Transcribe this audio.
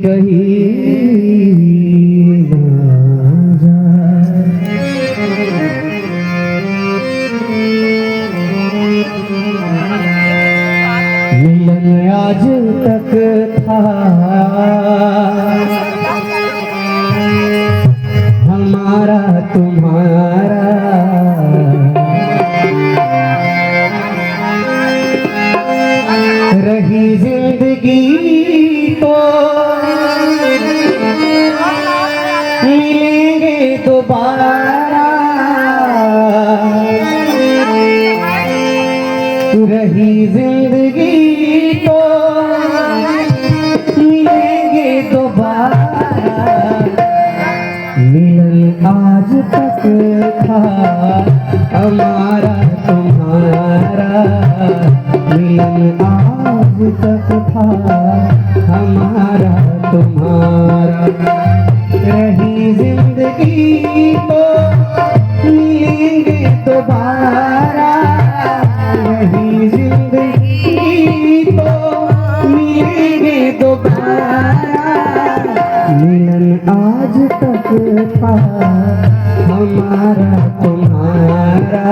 कहीं ना जाए। मिलन आज तक था हमारा तुम्हारा, रही जिंदगी तो मिलेंगे दोबारा, रही जिंदगी तो मिलेंगे दोबारा। मिलन आज तक था हमारा तुम्हारा, मिलन आज तक था हमारा तुम्हारा, रही जिंदगी तो मिलेंगे दोबारा, रही जिंदगी तो मिलेंगे दोबारा। मिलन आज तक था हमारा तुम्हारा,